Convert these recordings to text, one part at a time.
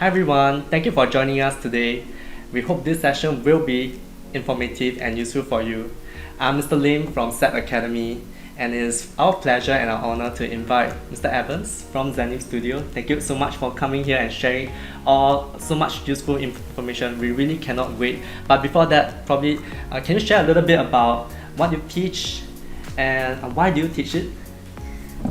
Hi everyone, thank you for joining us today. We hope this session will be informative and useful for you. I'm Mr. Lim from SEP Academy, and it is our pleasure and our honor to invite Mr. Evans from Zenith Studio. Thank you so much for coming here and sharing so much useful information. We really cannot wait. But before that, probably can you share a little bit about what you teach and why do you teach it?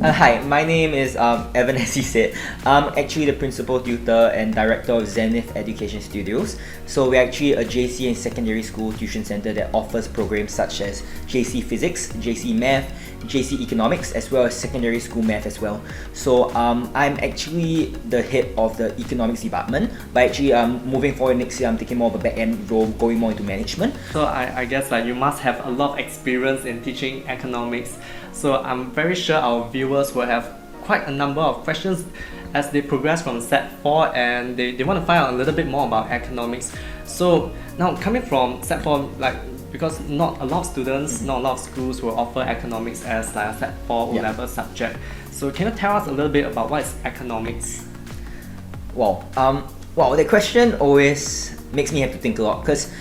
Hi, my name is Evan, as he said. I'm actually the principal tutor and director of Zenith Education Studios. So we're actually a JC and secondary school tuition center that offers programs such as JC Physics, JC Math, JC Economics, as well as secondary school math as well. So I'm actually the head of the economics department, but actually moving forward next year, I'm taking more of a back-end role, going more into management. So I guess like you must have a lot of experience in teaching economics. So I'm very sure our viewers will have quite a number of questions as they progress from Set 4 and they want to find out a little bit more about economics. So now coming from Set 4, because not a lot of students, not a lot of schools will offer economics as like a Set 4 O-level subject. So can you tell us a little bit about what is economics? Wow, the question always makes me have to think a lot, because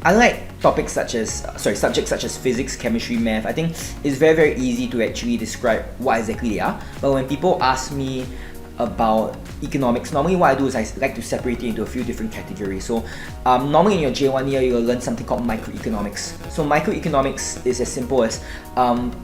I like subjects such as physics, chemistry, math. I think it's very easy to actually describe what exactly they are. But when people ask me about economics, normally what I do is I like to separate it into a few different categories. So normally in your J1 year, you'll learn something called microeconomics. So microeconomics is as simple as,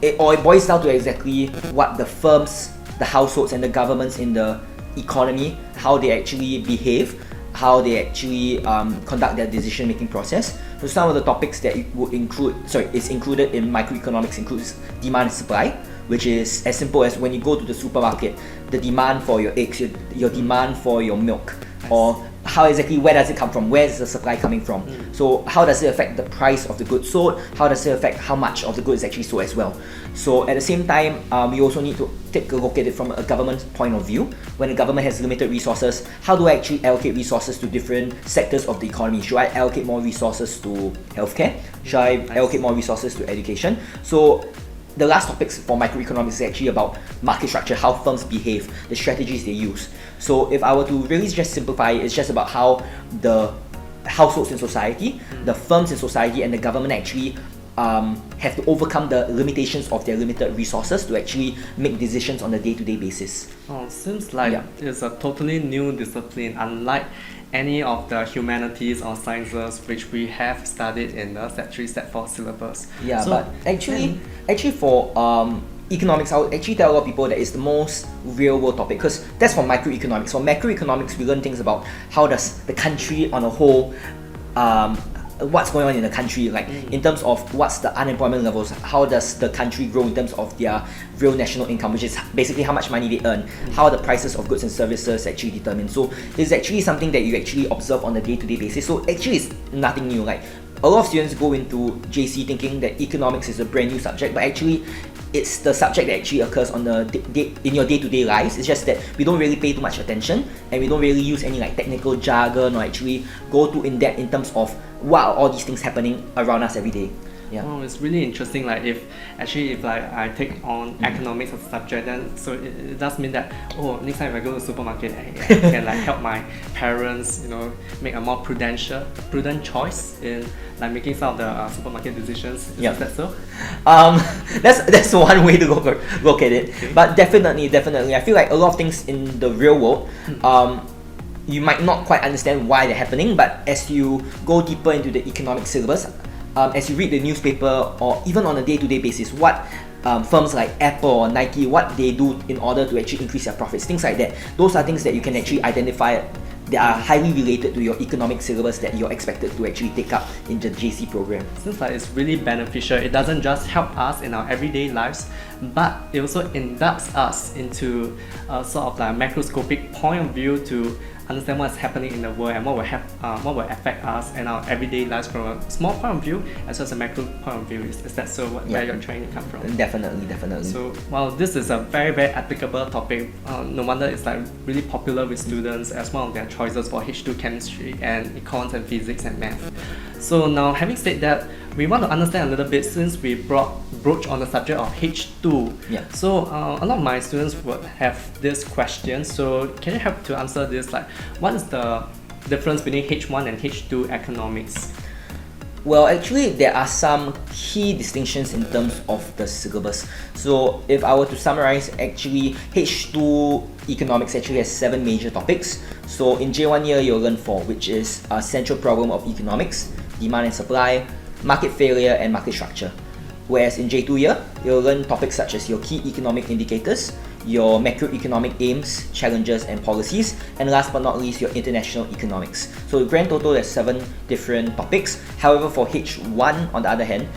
it boils down to exactly what the firms, the households and the governments in the economy, how they actually behave, how they actually conduct their decision-making process. So some of the topics that is included in microeconomics includes demand and supply, which is as simple as when you go to the supermarket, the demand for your eggs, your demand for your milk, or where does it come from? Where is the supply coming from? So how does it affect the price of the goods sold? How does it affect how much of the goods actually sold as well? So at the same time, we also need to take a look at it from a government point of view. When the government has limited resources, how do I actually allocate resources to different sectors of the economy? Should I allocate more resources to healthcare? Should I allocate more resources to education? So the last topics for microeconomics is actually about market structure, how firms behave, the strategies they use. So if I were to really just simplify it, it's just about how the households in society, the firms in society and the government actually have to overcome the limitations of their limited resources to actually make decisions on a day-to-day basis. Oh, seems like it's a totally new discipline, unlike any of the humanities or sciences which we have studied in the Set 3, Set 4 syllabus. Yeah, so, but actually for economics, I would actually tell a lot of people that it's the most real-world topic, because that's for microeconomics. For macroeconomics, we learn things about how does the country on a whole, what's going on in the country, like in terms of what's the unemployment levels, how does the country grow in terms of their real national income, which is basically how much money they earn, how the prices of goods and services actually determine. So it's actually something that you actually observe on a day-to-day basis. So actually it's nothing new. Like a lot of students go into JC thinking that economics is a brand new subject, but actually it's the subject that actually occurs on in your day-to-day lives. It's just that we don't really pay too much attention and we don't really use any like technical jargon or actually go too in-depth in terms of what are all these things happening around us every day. Yeah. Oh, it's really interesting. Like if I take on economics as a subject, then so it does mean that next time if I go to the supermarket, I can like help my parents, make a more prudent choice in like making some of the supermarket decisions. Is that so? That's one way to look at it. Okay. But definitely, I feel like a lot of things in the real world, you might not quite understand why they're happening, but as you go deeper into the economic syllabus, as you read the newspaper or even on a day-to-day basis, what firms like Apple or Nike, what they do in order to actually increase their profits, things like that. Those are things that you can actually identify that are highly related to your economic syllabus that you're expected to actually take up in the JC program. Seems like it's really beneficial. It doesn't just help us in our everyday lives, but it also inducts us into a sort of like macroscopic point of view to understand what's happening in the world and what will affect us and our everyday lives from a small point of view as well as a macro point of view. Is that so? Where you're trying to come from? Definitely. So, while this is a very applicable topic, no wonder it's like really popular with students as one of their choices for H2 chemistry and econs and physics and math. So now, having said that, we want to understand a little bit since we broach on the subject of H2. Yeah. So a lot of my students would have this question. So can you help to answer this? Like, what is the difference between H1 and H2 economics? Well, actually, there are some key distinctions in terms of the syllabus. So, if I were to summarize, actually, H2 economics actually has 7 major topics. So, in J1 year, you'll learn 4, which is a central problem of economics, demand and supply, market failure, and market structure. Whereas in J2 year, you'll learn topics such as your key economic indicators, your macroeconomic aims, challenges, and policies, and last but not least, your international economics. So the grand total, there's 7 different topics. However, for H1, on the other hand,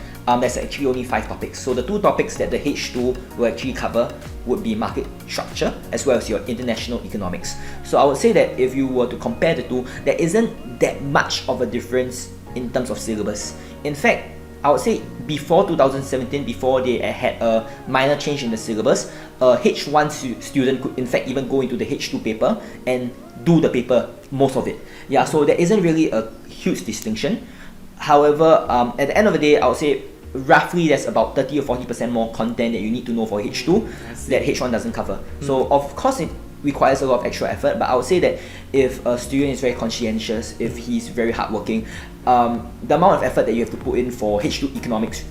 there's actually only 5 topics. So the 2 topics that the H2 will actually cover would be market structure as well as your international economics. So I would say that if you were to compare the two, there isn't that much of a difference in terms of syllabus. In fact, I would say before 2017, before they had a minor change in the syllabus, a H1 student could in fact even go into the H2 paper and do the paper, most of it. Yeah, so there isn't really a huge distinction. However, at the end of the day, I would say roughly there's about 30 or 40% more content that you need to know for H2 that H1 doesn't cover. So of course it requires a lot of extra effort, but I would say that if a student is very conscientious, if he's very hardworking, the amount of effort that you have to put in for H2 economics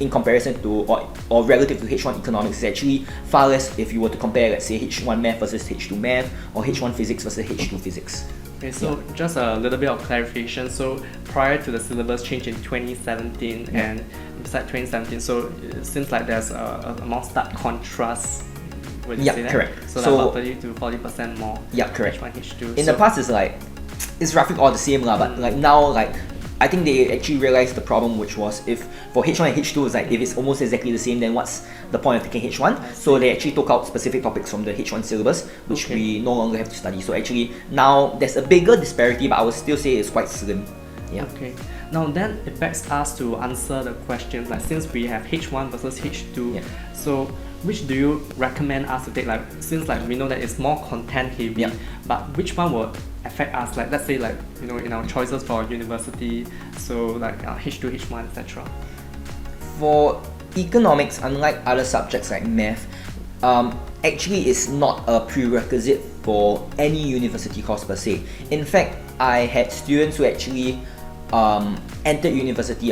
in comparison to or relative to H1 economics is actually far less if you were to compare, let's say, H1 math versus H2 math or H1 physics versus H2 physics. Okay, so just a little bit of clarification. So prior to the syllabus change in 2017 and beside 2017, so it seems like there's a more stark contrast. Would you say that? Correct. So like about 30 to 40% more. Yeah, correct. H1, H2. In the past, it's roughly all the same lah. But like now, I think they actually realized the problem, which was if for H1 and H2 is if it's almost exactly the same, then what's the point of taking H1? So they actually took out specific topics from the H1 syllabus, which we no longer have to study. So actually now there's a bigger disparity, but I would still say it's quite slim. Yeah. Okay. Now then it begs us to answer the question, like since we have H1 versus H2, so which do you recommend us to take? Like since we know that it's more content heavy, but which one will affect us? Like let's say in our choices for university, so H2, H1, etc. For economics, unlike other subjects like math, actually it's not a prerequisite for any university course per se. In fact, I had students who actually entered university.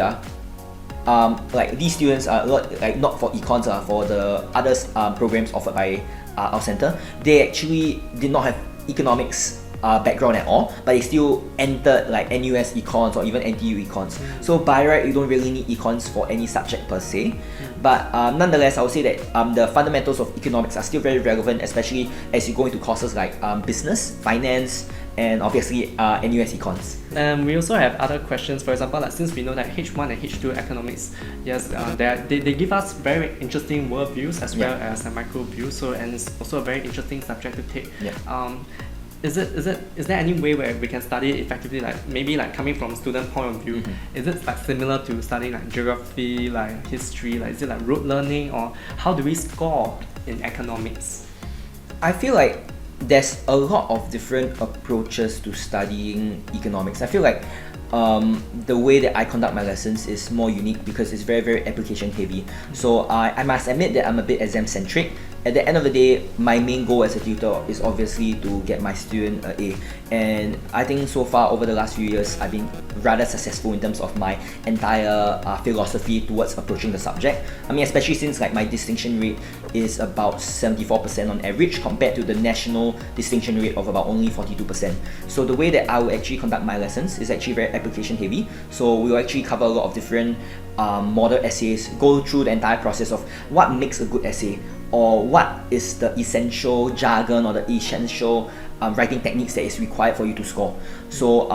These students are not for Econs, for the other programs offered by our center. They actually did not have economics background at all, but they still entered NUS Econs or even NTU Econs. So by right, you don't really need Econs for any subject per se. But nonetheless, I would say that the fundamentals of economics are still very relevant, especially as you go into courses like business, finance, and obviously NUS Econs. And we also have other questions. For example, since we know that H1 and H2 economics, they give us very interesting world views as well as a micro view. So and it's also a very interesting subject to take. Is there any way where we can study it effectively, maybe coming from student point of view? Is it similar to studying geography, history, is it rote learning, or how do we score in economics? I feel like there's a lot of different approaches to studying economics. I feel like the way that I conduct my lessons is more unique because it's very, very application heavy. So I must admit that I'm a bit exam centric. At the end of the day, my main goal as a tutor is obviously to get my student an A. And I think so far over the last few years, I've been rather successful in terms of my entire philosophy towards approaching the subject. I mean, especially since my distinction rate is about 74% on average compared to the national distinction rate of about only 42%. So the way that I will actually conduct my lessons is actually very application heavy. So we will actually cover a lot of different model essays, go through the entire process of what makes a good essay, or what is the essential jargon or the essential writing techniques that is required for you to score. So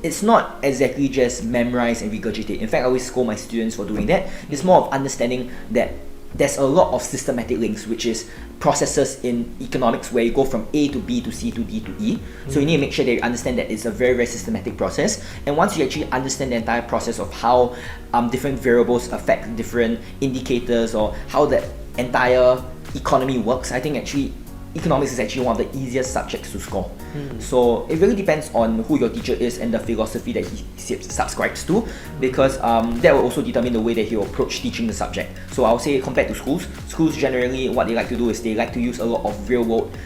it's not exactly just memorize and regurgitate. In fact, I always scold my students for doing that. It's more of understanding that there's a lot of systematic links, which is processes in economics where you go from A to B to C to D to E. So you need to make sure that you understand that it's a very, very systematic process. And once you actually understand the entire process of how different variables affect different indicators or how the entire economy works, I think actually economics is actually one of the easiest subjects to score. So it really depends on who your teacher is and the philosophy that he subscribes to, because that will also determine the way that he will approach teaching the subject. So I would say compared to schools generally what they like to do is they like to use a lot of real world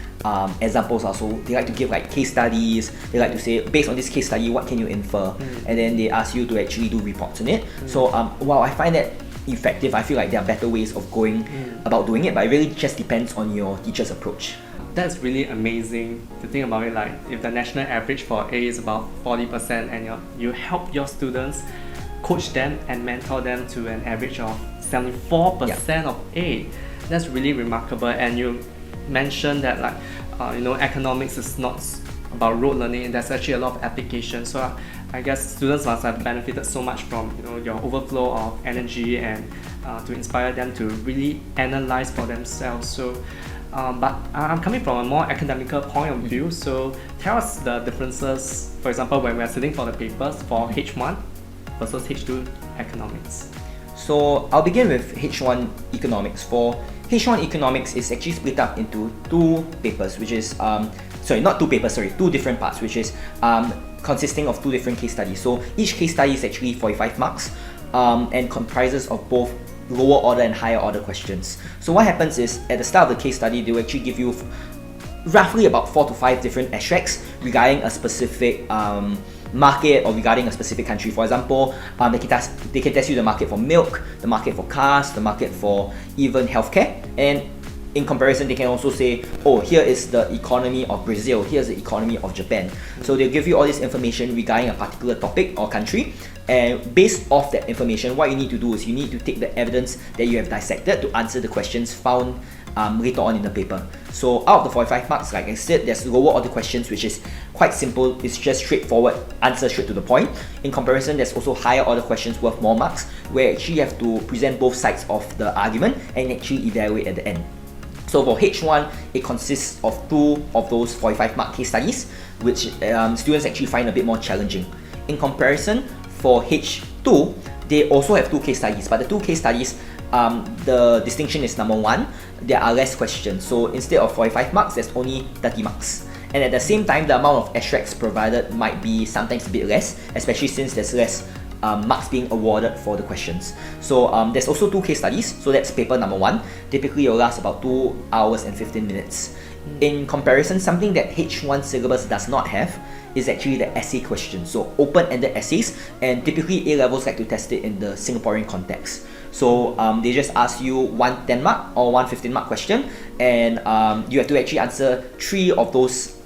examples also. They like to give like case studies. They like to say, based on this case study, what can you infer? And then they ask you to actually do reports on it. So while I find that effective, I feel like there are better ways of going about doing it, but it really just depends on your teacher's approach. That's really amazing to think about it. Like if the national average for A is about 40% and you help your students, coach them and mentor them to an average of 74% of A, that's really remarkable. And you mentioned that like economics is not about rote learning, and there's actually a lot of application. So I guess students must have benefited so much from your overflow of energy and to inspire them to really analyze for themselves. So but I'm coming from a more academical point of view, so tell us the differences, for example, when we're sitting for the papers for H1 versus H2 economics. So I'll begin with H1 economics. For H1 economics is actually split up into two papers, which is two different parts, which is consisting of two different case studies. So each case study is actually 45 marks and comprises of both lower order and higher order questions. So what happens is, at the start of the case study, they will actually give you roughly about 4 to 5 different extracts regarding a specific market or regarding a specific country. For example, they can test you the market for milk, the market for cars, the market for even healthcare, and in comparison, they can also say, oh, here is the economy of Brazil, here's the economy of Japan. So they'll give you all this information regarding a particular topic or country, and based off that information, what you need to do is you need to take the evidence that you have dissected to answer the questions found later on in the paper. So out of the 45 marks, like I said, there's lower order questions, which is quite simple. It's just straightforward, answer straight to the point. In comparison, there's also higher order questions worth more marks, where actually you have to present both sides of the argument and actually evaluate at the end. So for H1, it consists of 2 of those 45 mark case studies, which students actually find a bit more challenging. In comparison, for H2, they also have 2 case studies, but the 2 case studies, the distinction is number 1, there are less questions. So instead of 45 marks, there's only 30 marks. And at the same time, the amount of extracts provided might be sometimes a bit less, especially since there's less marks being awarded for the questions. So there's also 2 case studies, so that's paper number 1. Typically it will last about 2 hours and 15 minutes. In comparison, something that H1 syllabus does not have is actually the essay question. So open-ended essays, and typically A-levels like to test it in the Singaporean context. So they just ask you one 10 mark or one 15 mark question, and you have to actually answer 3 of those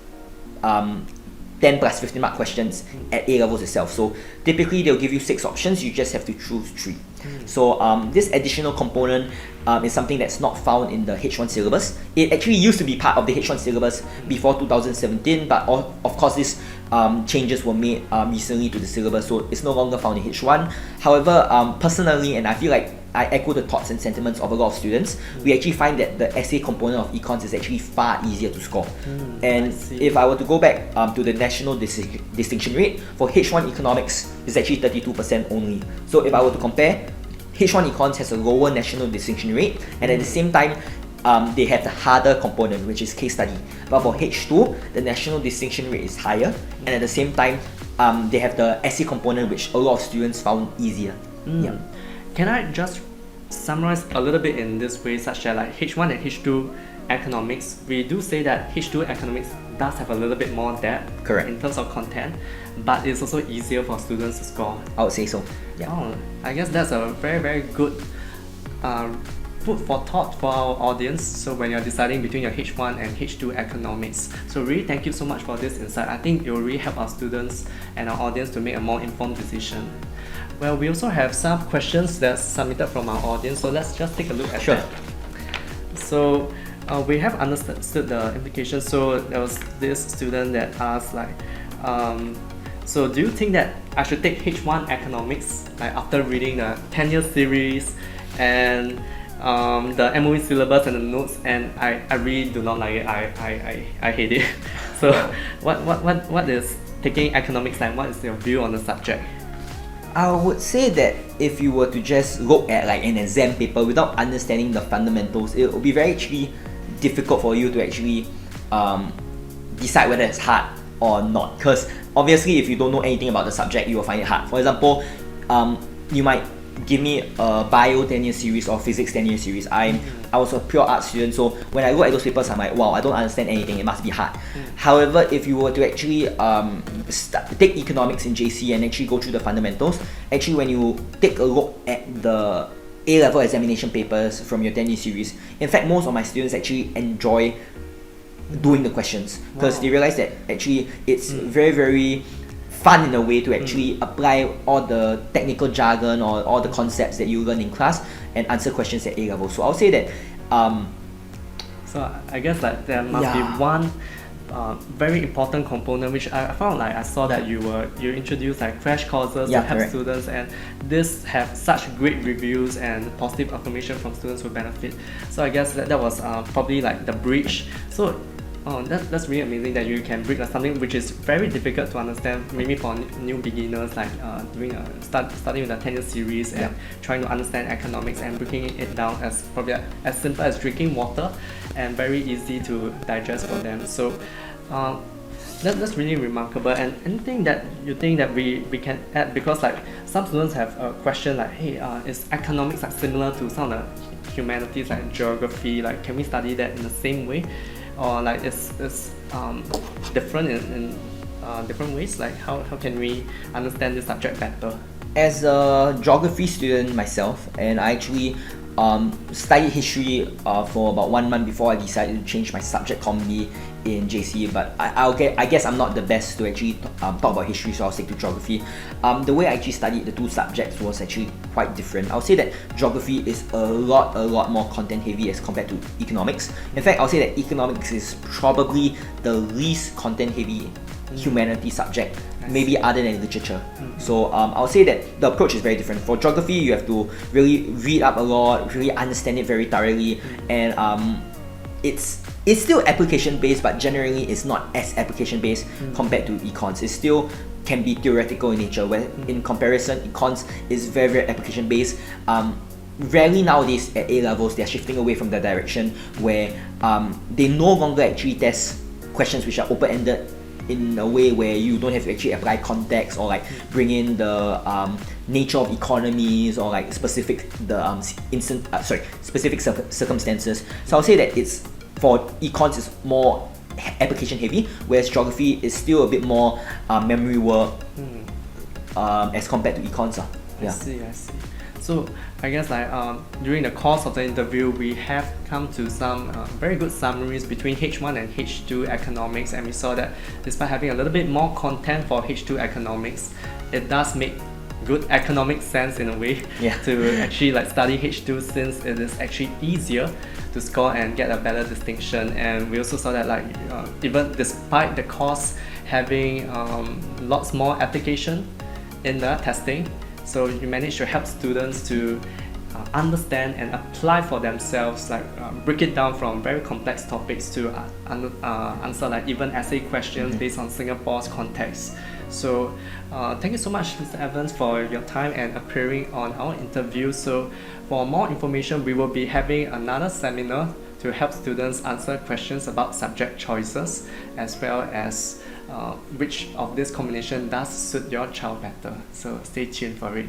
10 plus 15 mark questions at A-levels itself. So typically they'll give you 6 options, you just have to choose 3. So this additional component is something that's not found in the H1 syllabus. It actually used to be part of the H1 syllabus before 2017, but of course these changes were made recently to the syllabus, so it's no longer found in H1. However, personally, and I feel like I echo the thoughts and sentiments of a lot of students, we actually find that the essay component of Econs is actually far easier to score. And if I were to go back to the national distinction rate, for H1 economics, it's actually 32% only. So if I were to compare, H1 Econs has a lower national distinction rate, and at the same time, they have the harder component, which is case study. But for H2, the national distinction rate is higher, and at the same time, they have the essay component, which a lot of students found easier. Yeah. Can I just summarize a little bit in this way, such that like H1 and H2 economics, we do say that H2 economics does have a little bit more depth in terms of content, but it's also easier for students to score. I would say so. Yeah. Oh, I guess that's a very, very good food for thought for our audience. So when you're deciding between your H1 and H2 economics, so really thank you so much for this insight. I think it will really help our students and our audience to make a more informed decision. Well, we also have some questions that's submitted from our audience, so let's just take a look at that. So we have understood the implications. So there was this student that asked like, so do you think that I should take H1 economics like after reading the 10-year series and the MOE syllabus and the notes, and I really do not like it. I hate it. So what is taking economics like? What is your view on the subject? I would say that if you were to just look at like an exam paper without understanding the fundamentals, it would be very actually difficult for you to actually decide whether it's hard or not. Because obviously, if you don't know anything about the subject, you will find it hard. For example, you might give me a bio 10-year series or physics 10-year series. I was a pure art student, so when I look at those papers, I'm like, wow, I don't understand anything, it must be hard. However, if you were to actually take economics in JC and actually go through the fundamentals, actually when you take a look at the A-level examination papers from your 10-year series, in fact, most of my students actually enjoy doing the questions because they realize that actually it's very, very fun in a way to actually apply all the technical jargon or all the concepts that you learn in class and answer questions at A level. So I'll say that so I guess like there must be one very important component which I found, like I saw that you introduced like crash courses to help students, and this have such great reviews and positive affirmation from students who benefit. So I guess that was probably like the bridge. So that's really amazing that you can bring something which is very difficult to understand, maybe for new beginners, like starting with a 10-year series and trying to understand economics and breaking it down as probably as simple as drinking water and very easy to digest for them. So that's really remarkable. And anything that you think that we can add, because like some students have a question like, hey, is economics like similar to some of the humanities like geography? Like, can we study that in the same way? Or like it's different in different ways? Like how can we understand this subject better? As a geography student myself, and I actually studied history for about 1 month before I decided to change my subject combi in JC, but I guess I'm not the best to actually talk about history, so I'll stick to geography. The way I actually studied the two subjects was actually quite different. I'll say that geography is a lot more content heavy as compared to economics. In fact, I'll say that economics is probably the least content heavy humanity subject, maybe other than literature. So I'll say that the approach is very different. For geography, you have to really read up a lot, really understand it very thoroughly, and it's still application based, but generally it's not as application based compared to econs. It still can be theoretical in nature, where in comparison econs is very application based. Rarely nowadays at A levels they're shifting away from the direction where they no longer actually test questions which are open-ended in a way where you don't have to actually apply context or like bring in the nature of economies or like specific specific circumstances. So I'll say that it's for econs is more application heavy, whereas geography is still a bit more memory work as compared to econs. I see. So I guess like during the course of the interview, we have come to some very good summaries between H1 and H2 economics, and we saw that despite having a little bit more content for H2 economics, it does make good economic sense in a way to actually like study H2, since it is actually easier to score and get a better distinction. And we also saw that like even despite the course having lots more application in the testing, so you manage to help students to understand and apply for themselves, like break it down from very complex topics to answer like even essay questions based on Singapore's context. So thank you so much, Mr. Evans, for your time and appearing on our interview. So for more information, we will be having another seminar to help students answer questions about subject choices, as well as which of this combination does suit your child better. So stay tuned for it.